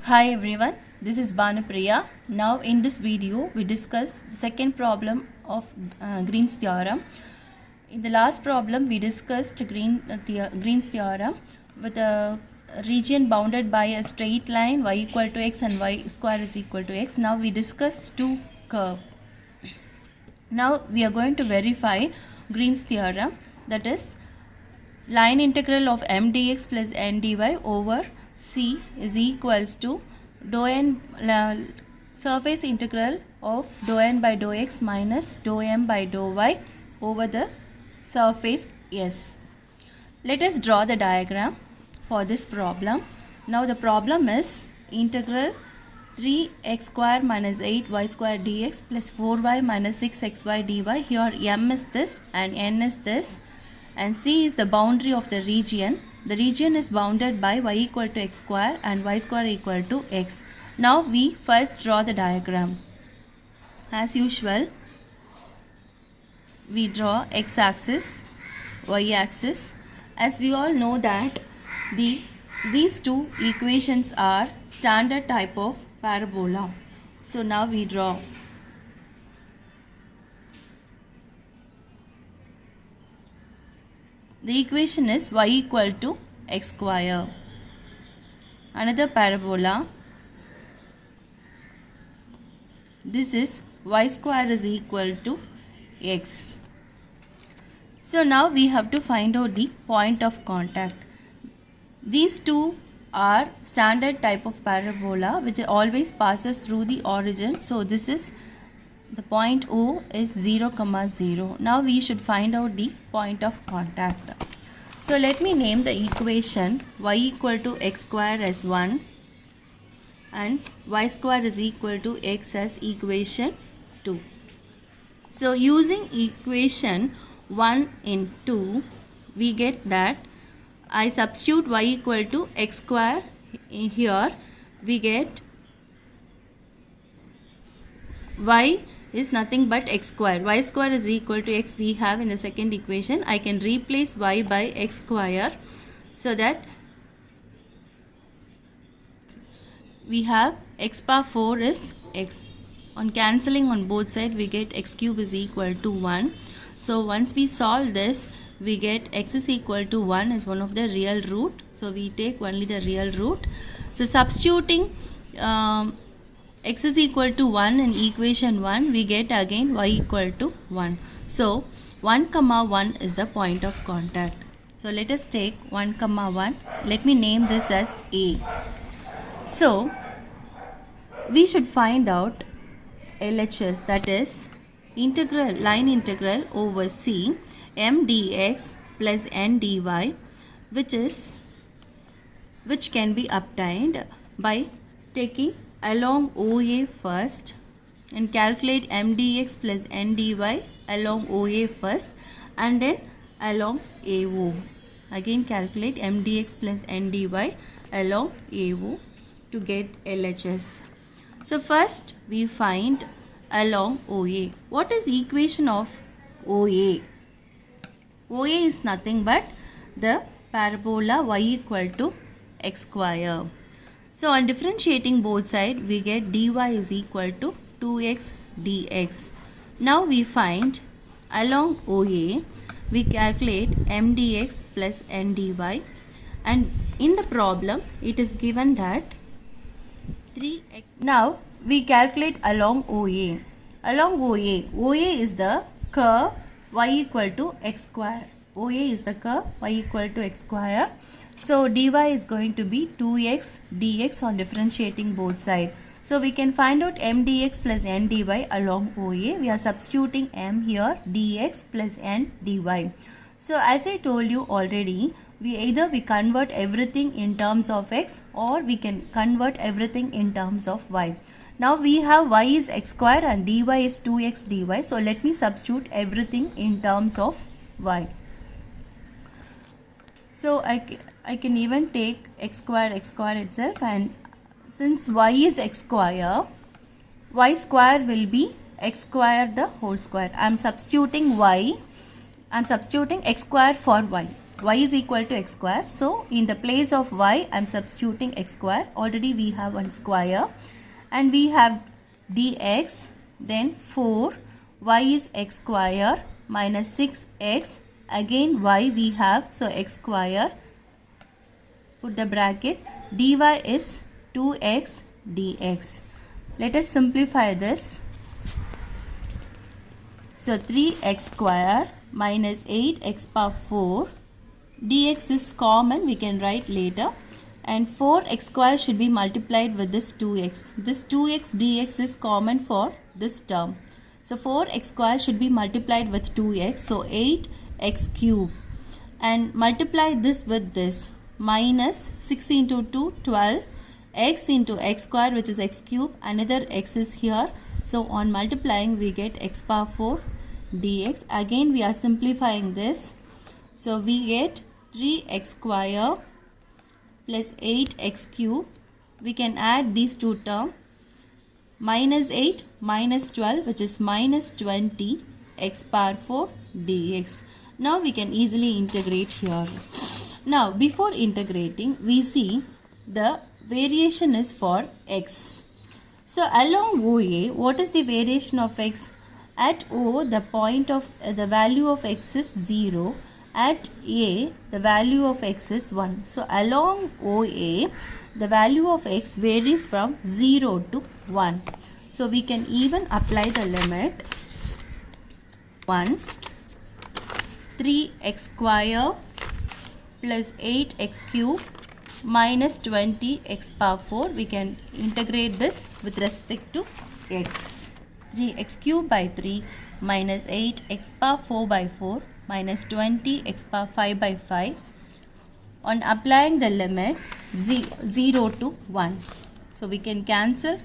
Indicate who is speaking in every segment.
Speaker 1: Hi everyone, this is Bhanupriya. Now in this video we discuss the second problem of Green's theorem. In the last problem we discussed Green's theorem with a region bounded by a straight line y equal to x and y square is equal to x. Now we discussed two curves. Now we are going to verify Green's theorem, that is line integral of m dx plus n dy over C is equals to dou n surface integral of dou n by dou x minus dou m by dou y over the surface S. Let us draw the diagram for this problem. Now the problem is integral 3x square minus 8y square dx plus 4y minus 6xy dy. Here m is this and n is this, and C is the boundary of the region. The region is bounded by y equal to x square and y square equal to x. Now we first draw the diagram. As usual, we draw x-axis, y-axis. As we all know that these two equations are standard type of parabola. So now we draw. The equation is y equal to x square. Another parabola. This is y square is equal to x. So now we have to find out the point of contact. These two are standard type of parabola which always passes through the origin. So this is the point O is 0, 0. Now we should find out the point of contact. So let me name the equation y equal to x square as 1 and y square is equal to x as equation 2. So using equation 1 in 2, we get that I substitute y equal to x square in here, we get y is nothing but x square. Y square is equal to x we have in the second equation. I can replace y by x square so that we have x power 4 is x. On cancelling on both sides we get x cube is equal to 1. So once we solve this, we get x is equal to 1 is one of the real root. So we take only the real root. So substituting x is equal to 1 in equation 1, we get again y equal to 1. So 1 comma 1 is the point of contact. So let us take 1 comma 1. Let me name this as A. So we should find out LHS, that is line integral over C m dx plus n dy, which can be obtained by taking along OA first and calculate m dx plus n dy along OA first and then along AO. Again calculate m dx plus n dy along AO to get LHS. So first we find along OA. What is equation of OA? OA is nothing but the parabola y equal to x square. So on differentiating both sides, we get dy is equal to 2x dx. Now we find along OA, we calculate m dx plus n dy, and in the problem it is given that 3x. Now we calculate along OA. Along OA is the curve y equal to x square. OA is the curve y equal to x square. So dy is going to be 2x dx on differentiating both sides. So we can find out m dx plus n dy along OA. We are substituting m here, dx plus n dy. So as I told you already, we convert everything in terms of x or we can convert everything in terms of y. Now we have y is x square and dy is 2x dy. So let me substitute everything in terms of y. So I can even take x square itself, and since y is x square, y square will be x square the whole square. I am substituting x square for y. y is equal to x square. So in the place of y, I am substituting x square. Already we have one square and we have dx, then 4, y is x square minus 6x, again y we have, so x square, put the bracket, dy is 2x dx. Let us simplify this. So 3x square minus 8x power 4, dx is common, we can write later, and 4x square should be multiplied with this 2x. This 2x dx is common for this term. So 4x square should be multiplied with 2x, so 8x cube, and multiply this with this, minus 6 into 2, 12, x into x square, which is x cube, another x is here, so on multiplying we get x power 4 dx. Again we are simplifying this, so we get 3x square plus 8x cube. We can add these two terms, minus 8 minus 12, which is minus 20 x power 4 dx. Now we can easily integrate here. Now before integrating, we see the variation is for x. So along OA, what is the variation of x? At O, the point of the value of x is 0. At A, the value of x is 1. So along OA, the value of x varies from 0 to 1. So we can even apply the limit 1, 3x square plus 8x cube minus 20 x power 4. We can integrate this with respect to x. 3x cube by 3 minus 8x power 4 by 4 minus 20 x power 5 by 5. On applying the limit 0 to 1. So we can cancel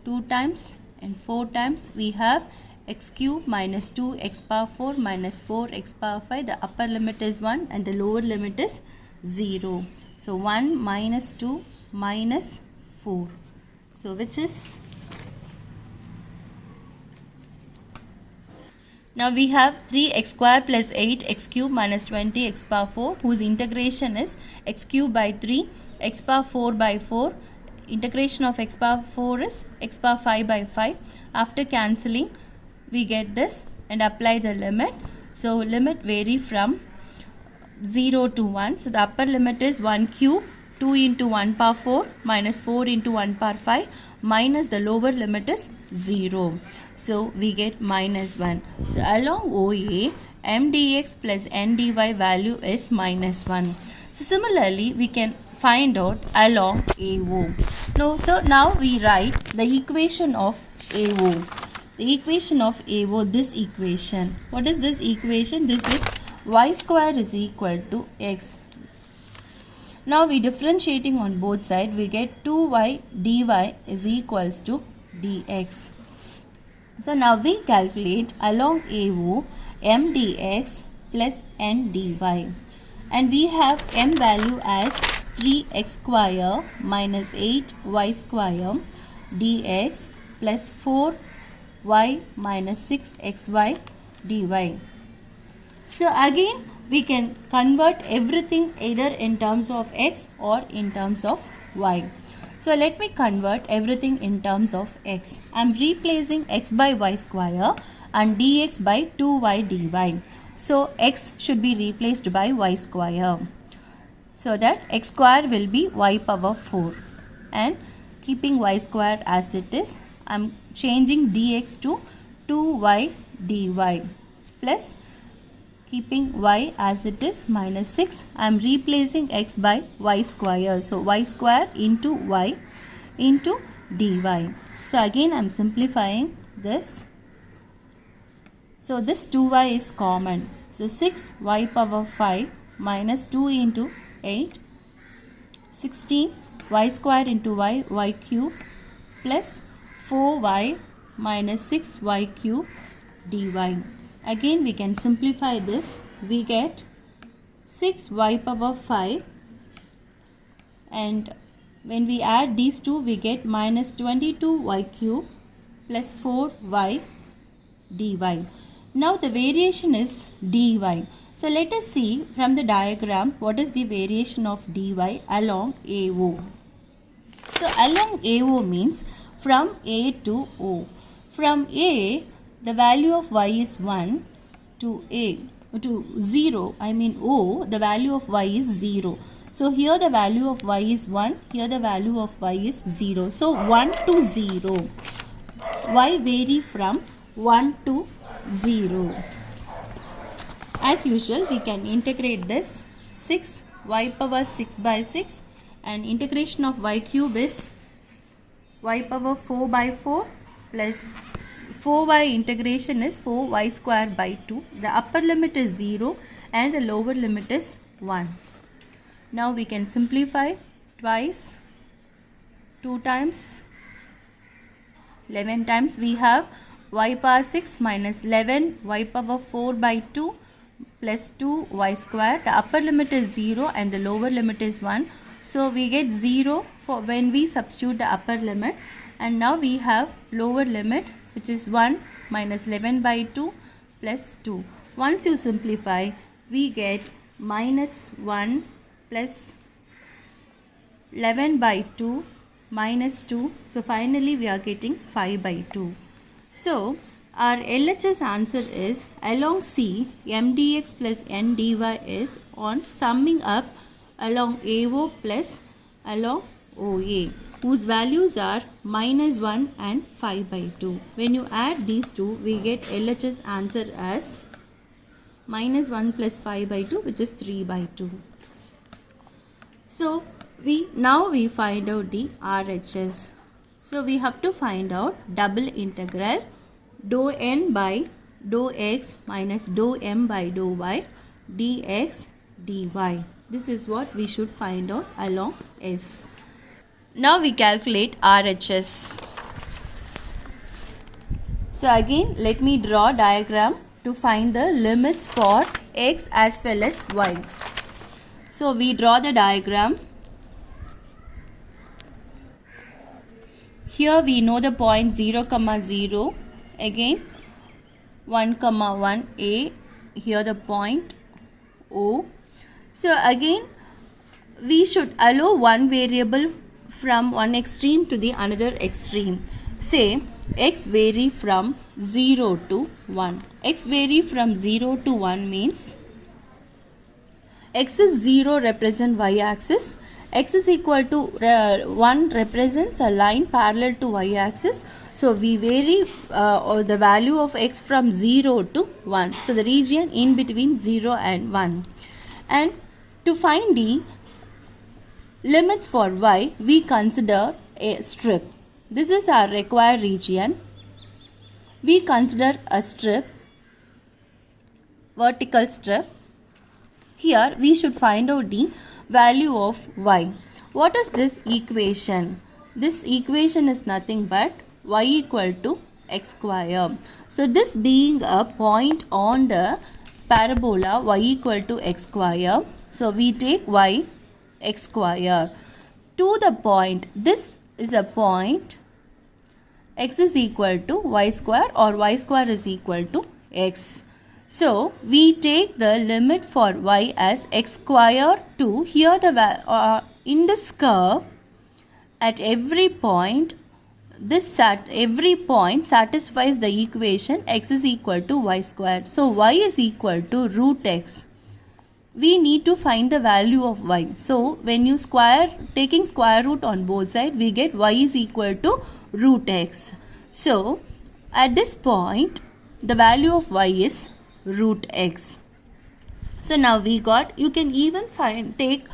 Speaker 1: 2 times and 4 times. We have x cube minus 2 x power 4 minus 4 x power 5. The upper limit is 1 and the lower limit is 0. So 1 minus 2 minus 4. So which is, now we have 3x square plus 8x cube minus 20 x power 4, whose integration is x cube by 3, x power 4 by 4. Integration of x power 4 is x power 5 by 5. After cancelling, we get this and apply the limit. So limit vary from 0 to 1. So the upper limit is 1 cube, 2 into 1 power 4 minus 4 into 1 power 5, minus the lower limit is 0. So we get minus 1. So along OA, m dx plus n dy value is minus 1. So similarly, we can find out along AO. Now we write the equation of AO. The equation of AO, this equation. What is this equation? This is y square is equal to x. Now we differentiating on both sides, we get 2y dy is equals to dx. So now we calculate along AO m dx plus n dy, and we have m value as 3x square minus 8y square dx plus 4y minus 6xy dy. So again we can convert everything either in terms of x or in terms of y. So let me convert everything in terms of x. I am replacing x by y square and dx by 2y dy. So x should be replaced by y square. So that x square will be y power 4. And keeping y square as it is, I am changing dx to 2y dy plus keeping y as it is minus 6. I am replacing x by y square. So y square into y into dy. So again I am simplifying this. So this 2y is common. So 6y power 5 minus 2 into 8, 16 y square into y cube plus 4y minus 6y cube dy. Again we can simplify this. We get 6y power 5, and when we add these two we get minus 22y cube plus 4y dy. Now the variation is dy. So let us see from the diagram what is the variation of dy along AO. So along AO means from A to O. From A, the value of y is 1 to A to 0, I mean O, the value of y is 0. So here the value of y is 1, here the value of y is 0. So 1 to 0. Y vary from 1 to 0. As usual, we can integrate this 6 y power 6 by 6, and integration of y cube is y power 4 by 4 plus 4y integration is 4y square by 2. The upper limit is 0 and the lower limit is 1. Now we can simplify twice, 2 times, 11 times. We have y power 6 minus 11 y power 4 by 2 plus 2 y square. The upper limit is 0 and the lower limit is 1. So we get 0 for when we substitute the upper limit, and now we have lower limit, which is 1 minus 11 by 2 plus 2. Once you simplify, we get minus 1 plus 11 by 2 minus 2. So finally we are getting 5 by 2. So our LHS answer is along C, m dx plus n dy is on summing up along AO plus along OA, whose values are minus 1 and 5 by 2. When you add these two, we get LHS answer as minus 1 plus 5 by 2, which is 3 by 2. So now we find out the RHS. So we have to find out double integral dou n by dou x minus dou m by dou y dx dy. This is what we should find out along S. Now we calculate RHS. So again, let me draw diagram to find the limits for x as well as y. So we draw the diagram. Here we know the point 0, 0. Again 1, 1 A. Here the point O. So again we should allow one variable from one extreme to the another extreme. Say x vary from 0 to 1. X vary from 0 to 1 means x is 0 represent y axis, x is equal to 1 represents a line parallel to y axis. So we vary the value of x from 0 to 1. So the region in between 0 and 1. And to find the limits for y, we consider a strip. This is our required region. We consider a strip, vertical strip. Here we should find out the value of y. What is this equation? This equation is nothing but y equal to x square. So this being a point on the parabola y equal to x square. So we take y x square to the point. This is a point x is equal to y square or y square is equal to x. So we take the limit for y as x square to here the in this curve at every point. Every point satisfies the equation x is equal to y square. So y is equal to root x. We need to find the value of y. So when you taking square root on both sides, we get y is equal to root x. So at this point, the value of y is root x. So now we got, you can even take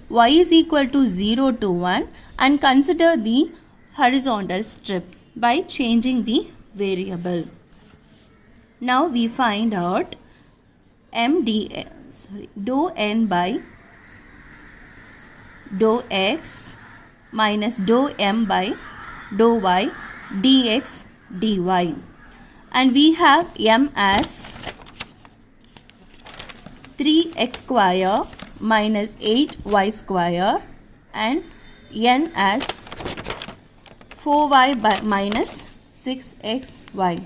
Speaker 1: y is equal to 0 to 1 and consider the horizontal strip by changing the variable. Now we find out dou n by dou x minus dou m by dou y dx dy. And we have m as 3x square minus 8y square and n as 4y minus 6xy.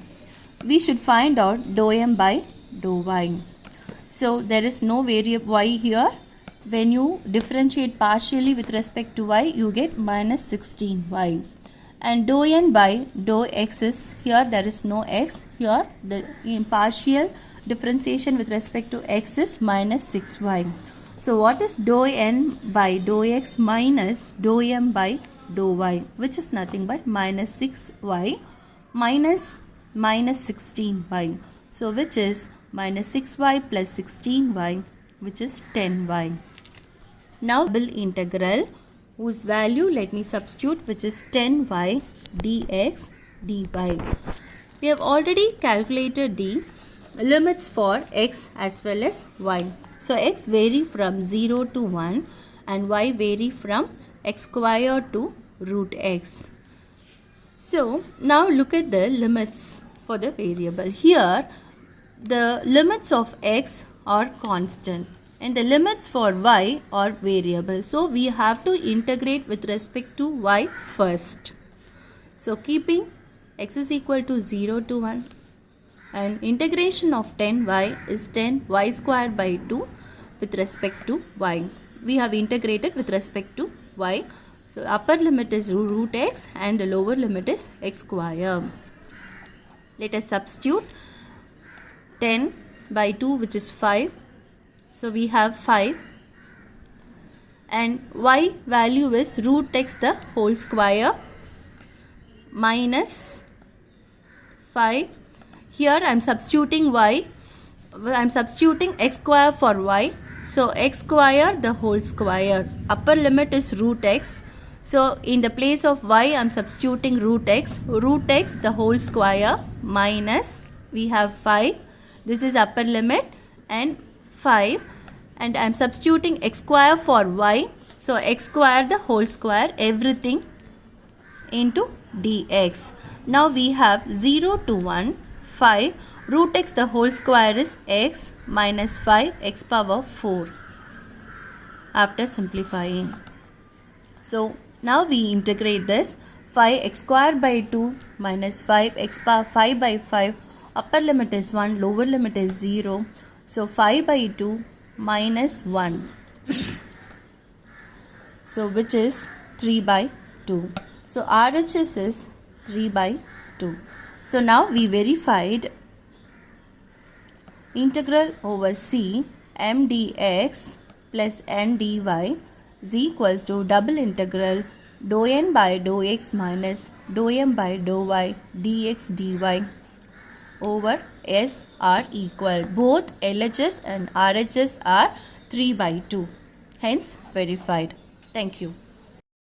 Speaker 1: We should find out dou m by dou y. So there is no variable y here. When you differentiate partially with respect to y, you get minus 16y. And dou n by dou x is here, there is no x here. The partial differentiation with respect to x is minus 6y. So what is dou n by dou x minus dou m by dou y, which is nothing but minus 6y minus 16y. So which is minus 6y plus 16y, which is 10y. Now double integral whose value, let me substitute, which is 10y dx dy. We have already calculated the limits for x as well as y. So x vary from 0 to 1 and y vary from x square to root x. So now look at the limits for the variable. Here the limits of x are constant and the limits for y are variable. So we have to integrate with respect to y first. So keeping x is equal to 0 to 1 and integration of 10y is 10y square by 2 with respect to y. We have integrated with respect to y. So upper limit is root x and the lower limit is x square. Let us substitute 10 by 2, which is 5. So we have 5 and y value is root x the whole square minus 5. Here I am substituting y. I am substituting x square for y. So x square the whole square. Upper limit is root x. So in the place of y I am substituting root x. Root x the whole square minus, we have 5. This is upper limit and 5, and I am substituting x square for y. So x square the whole square, everything into dx. Now we have 0 to 1, 5. Root x the whole square is x minus 5 x power 4 after simplifying. So now we integrate this. 5x square by 2 minus 5x power 5 by 5. Upper limit is 1, lower limit is 0. So 5 by 2 minus 1. So which is 3 by 2. So RHS is 3 by 2. So now we verified integral over c m dx plus n dy is equals to double integral dou n by dou x minus dou m by dou y dx dy over s are equal. Both LHS and RHS are 3 by 2. Hence verified. Thank you.